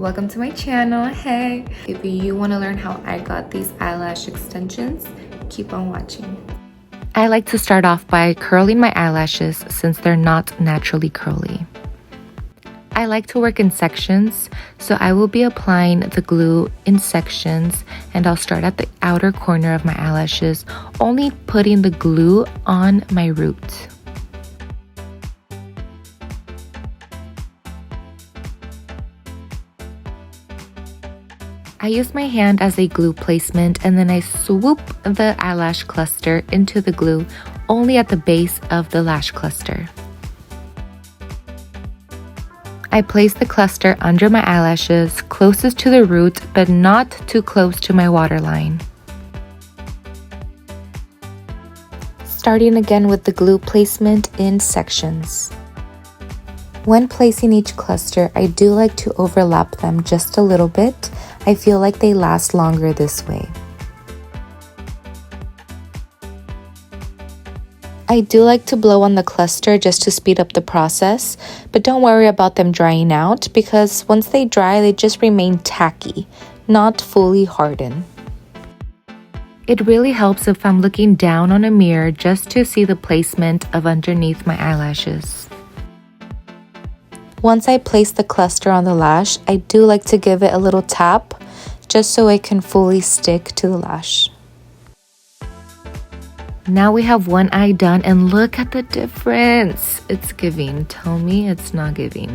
welcome to my channel. Hey, if you want to learn how I got these eyelash extensions, keep on watching. I like to start off by curling my eyelashes since they're not naturally curly. I like to work in sections, so I will be applying the glue in sections, and I'll start at the outer corner of my eyelashes, only putting the glue on my root. I use my hand as a glue placement, and then I swoop the eyelash cluster into the glue only at the base of the lash cluster. I place the cluster under my eyelashes, closest to the root, but not too close to my waterline. Starting again with the glue placement in sections. When placing each cluster, I do like to overlap them just a little bit. I feel like they last longer this way. I do like to blow on the cluster just to speed up the process, but don't worry about them drying out because once they dry, they just remain tacky, not fully hardened. It really helps if I'm looking down on a mirror just to see the placement of underneath my eyelashes. Once I place the cluster on the lash, I do like to give it a little tap just so it can fully stick to the lash. Now we have one eye done, and look at the difference. It's giving. Tell me it's not giving.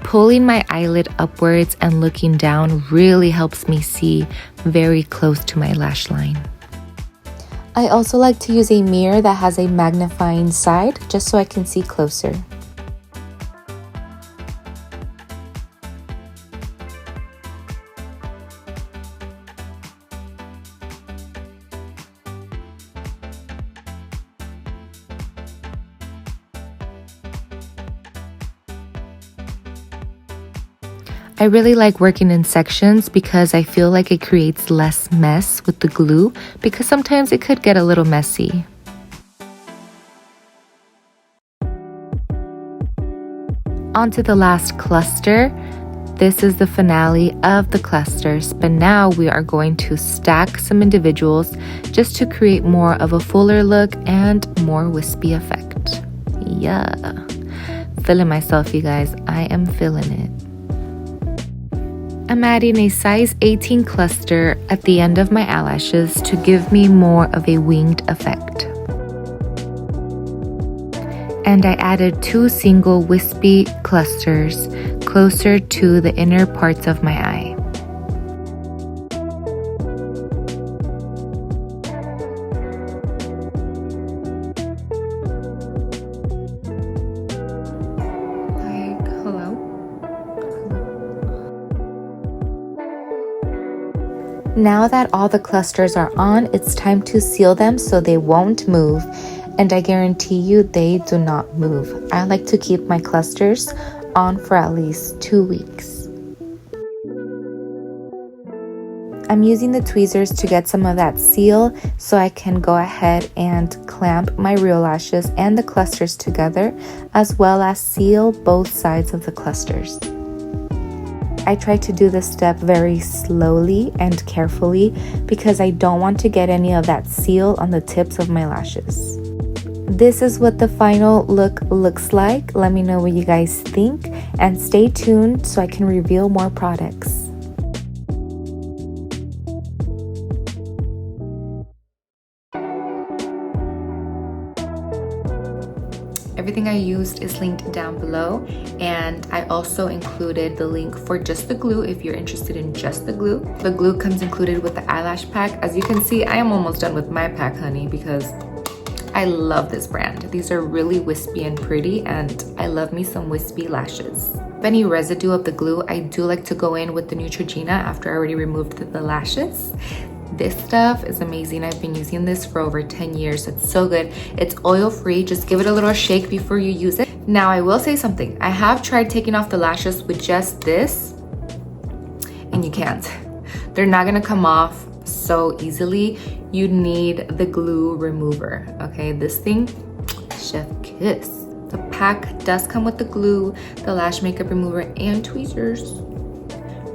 Pulling my eyelid upwards and looking down really helps me see very close to my lash line. I also like to use a mirror that has a magnifying side just so I can see closer. I really like working in sections because I feel like it creates less mess with the glue because sometimes it could get a little messy. On to the last cluster. This is the finale of the clusters, but now we are going to stack some individuals just to create more of a fuller look and more wispy effect. Yeah, feeling myself, you guys. I am feeling it. I'm adding a size 18 cluster at the end of my eyelashes to give me more of a winged effect. And I added 2 single wispy clusters closer to the inner parts of my eye. Now that all the clusters are on, it's time to seal them so they won't move, and I guarantee you they do not move. I like to keep my clusters on for at least 2 weeks. I'm using the tweezers to get some of that seal so I can go ahead and clamp my real lashes and the clusters together, as well as seal both sides of the clusters. I try to do this step very slowly and carefully because I don't want to get any of that seal on the tips of my lashes. This is what the final look looks like. Let me know what you guys think, and stay tuned so I can reveal more products. Everything I used is linked down below, and I also included the link for just the glue if you're interested in just the glue. The glue comes included with the eyelash pack. As you can see, I am almost done with my pack, honey, because I love this brand. These are really wispy and pretty, and I love me some wispy lashes. If any residue of the glue, I do like to go in with the Neutrogena after I already removed the lashes. This stuff is amazing. I've been using this for over 10 years. It's so good. It's oil-free. Just give it a little shake before you use it. Now, I will say something. I have tried taking off the lashes with just this, and you can't. They're not gonna come off so easily. You need the glue remover, okay? This thing, chef kiss. The pack does come with the glue, the lash makeup remover, and tweezers.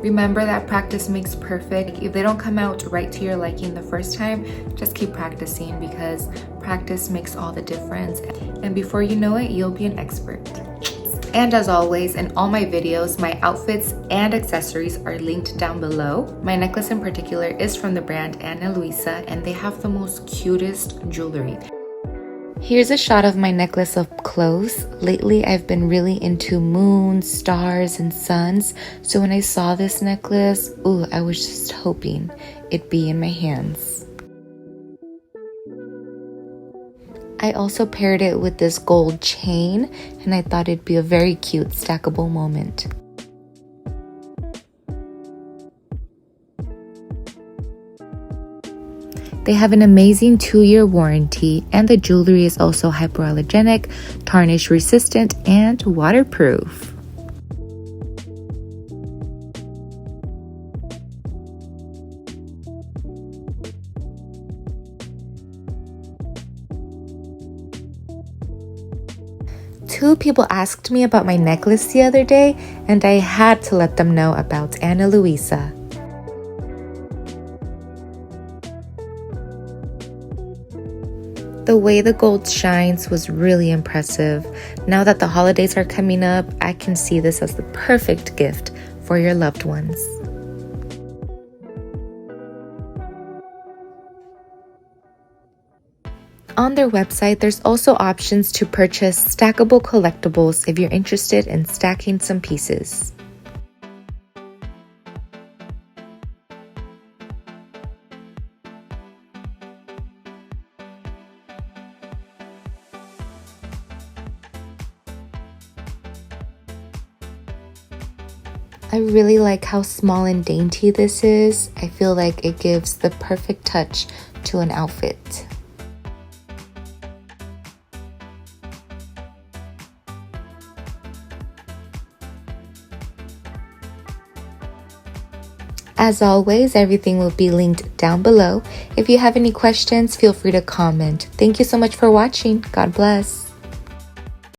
Remember that practice makes perfect. If they don't come out right to your liking the first time, just keep practicing because practice makes all the difference. And before you know it, you'll be an expert. And as always, in all my videos, my outfits and accessories are linked down below. My necklace in particular is from the brand Ana Luisa, and they have the most cutest jewelry. Here's a shot of my necklace up close. Lately, I've been really into moons, stars, and suns. So when I saw this necklace, I was just hoping it'd be in my hands. I also paired it with this gold chain, and I thought it'd be a very cute stackable moment. They have an amazing 2-year warranty, and the jewelry is also hypoallergenic, tarnish resistant, and waterproof. Two people asked me about my necklace the other day, and I had to let them know about Ana Luisa. The way the gold shines was really impressive. Now that the holidays are coming up, I can see this as the perfect gift for your loved ones. On their website, there's also options to purchase stackable collectibles if you're interested in stacking some pieces. I really like how small and dainty this is. I feel like it gives the perfect touch to an outfit. As always, everything will be linked down below. If you have any questions, feel free to comment. Thank you so much for watching. God bless.